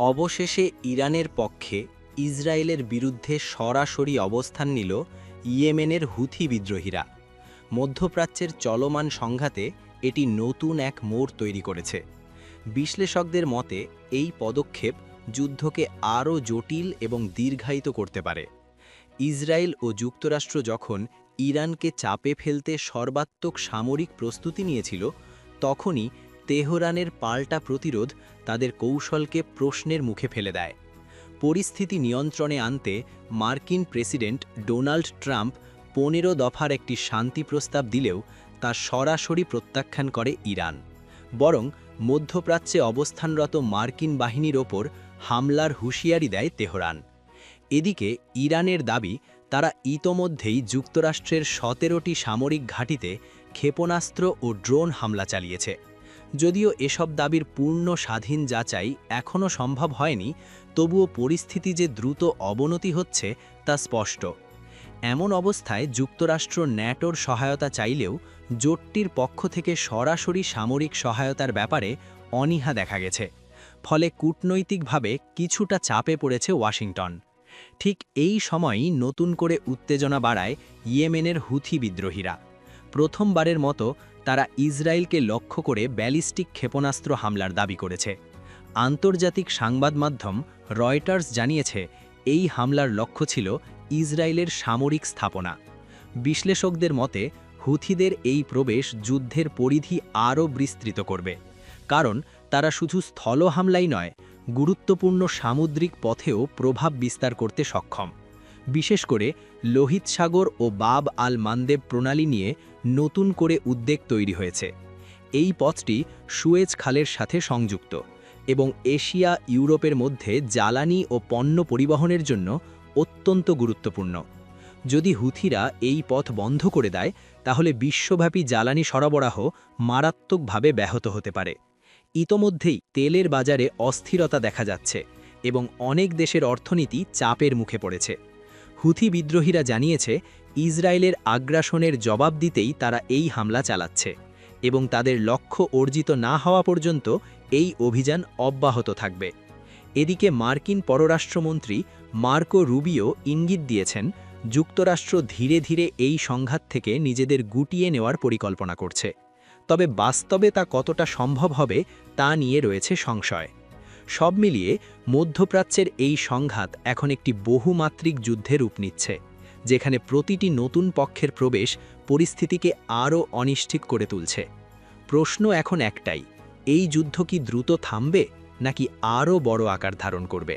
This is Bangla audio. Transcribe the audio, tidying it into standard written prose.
অবশেষে ইরানের পক্ষে ইসরায়েলের বিরুদ্ধে সরাসরি অবস্থান নিল ইয়েমেনের হুথি বিদ্রোহীরা। মধ্যপ্রাচ্যের চলমান সংঘাতে এটি নতুন এক মোড় তৈরি করেছে। বিশ্লেষকদের মতে এই পদক্ষেপ যুদ্ধকে আরও জটিল এবং দীর্ঘায়িত করতে পারে। ইসরায়েল ও যুক্তরাষ্ট্র যখন ইরানকে চাপে ফেলতে সর্বাত্মক সামরিক প্রস্তুতি নিয়েছিল, তখনই তেহরানের পাল্টা প্রতিরোধ তাদের কৌশলকে প্রশ্নের মুখে ফেলে দেয়। পরিস্থিতি নিয়ন্ত্রণে আনতে মার্কিন প্রেসিডেন্ট ডোনাল্ড ট্রাম্প ১৫ দফার একটি শান্তি প্রস্তাব দিলেও তা সরাসরি প্রত্যাখ্যান করে ইরান। বরং মধ্যপ্রাচ্যে অবস্থানরত মার্কিন বাহিনীর ওপর হামলার হুঁশিয়ারি দেয় তেহরান। এদিকে ইরানের দাবি, তারা ইতোমধ্যেই যুক্তরাষ্ট্রের ১৭টি সামরিক ঘাঁটিতে ক্ষেপণাস্ত্র ও ড্রোন হামলা চালিয়েছে। যদিও এসব দাবির পূর্ণ স্বাধীন যাচাই এখনও সম্ভব হয়নি, তবুও পরিস্থিতি যে দ্রুত অবনতি হচ্ছে তা স্পষ্ট। এমন অবস্থায় যুক্তরাষ্ট্র ন্যাটোর সহায়তা চাইলেও জোটটির পক্ষ থেকে সরাসরি সামরিক সহায়তার ব্যাপারে অনীহা দেখা গেছে। ফলে কূটনৈতিকভাবে কিছুটা চাপে পড়েছে ওয়াশিংটন। ঠিক এই সময়ই নতুন করে উত্তেজনা বাড়ায় ইয়েমেনের হুথি বিদ্রোহীরা। প্রথমবারের মতো তারা ইসরায়েলকে লক্ষ্য করে ব্যালিস্টিক ক্ষেপণাস্ত্র হামলার দাবি করেছে। আন্তর্জাতিক সংবাদ মাধ্যম রয়টার্স জানিয়েছে, এই হামলার লক্ষ্য ছিল ইসরায়েলের সামরিক স্থাপনা। বিশ্লেষকদের মতে হুথিদের এই প্রবেশ যুদ্ধের পরিধি আরও বিস্তৃত করবে, কারণ তারা শুধু স্থল হামলাই নয়, গুরুত্বপূর্ণ সামুদ্রিক পথেও প্রভাব বিস্তার করতে সক্ষম। বিশেষ করে লোহিত সাগর ও বাব আল মান্দেব প্রণালী নিয়ে নতুন করে উদ্বেগ তৈরি হয়েছে। এই পথটি সুয়েজ খালের সাথে সংযুক্ত এবং এশিয়া ইউরোপের মধ্যে জ্বালানি ও পণ্য পরিবহনের জন্য অত্যন্ত গুরুত্বপূর্ণ। যদি হুথিরা এই পথ বন্ধ করে দেয়, তাহলে বিশ্বব্যাপী জ্বালানি সরবরাহ মারাত্মকভাবে ব্যাহত হতে পারে। ইতোমধ্যেই তেলের বাজারে অস্থিরতা দেখা যাচ্ছে এবং অনেক দেশের অর্থনীতি চাপের মুখে পড়েছে। হুথি বিদ্রোহীরা জানিয়েছে, ইসরায়েলের আগ্রাসনের জবাব দিতেই তারা এই হামলা চালাচ্ছে এবং তাদের লক্ষ্য অর্জিত না হওয়া পর্যন্ত এই অভিযান অব্যাহত থাকবে। এদিকে মার্কিন পররাষ্ট্রমন্ত্রী মার্কো রুবিও ইঙ্গিত দিয়েছেন, যুক্তরাষ্ট্র ধীরে ধীরে এই সংঘাত থেকে নিজেদের গুটিয়ে নেওয়ার পরিকল্পনা করছে। তবে বাস্তবে তা কতটা সম্ভব হবে তা নিয়ে রয়েছে সংশয়। সব মিলিয়ে মধ্যপ্রাচ্যের এই সংঘাত এখন একটি বহুমাত্রিক যুদ্ধে রূপ নিচ্ছে, যেখানে প্রতিটি নতুন পক্ষের প্রবেশ পরিস্থিতিকে আরও অনিশ্চিত করে তুলছে। প্রশ্ন এখন একটাই, এই যুদ্ধ কি দ্রুত থামবে নাকি আরও বড় আকার ধারণ করবে?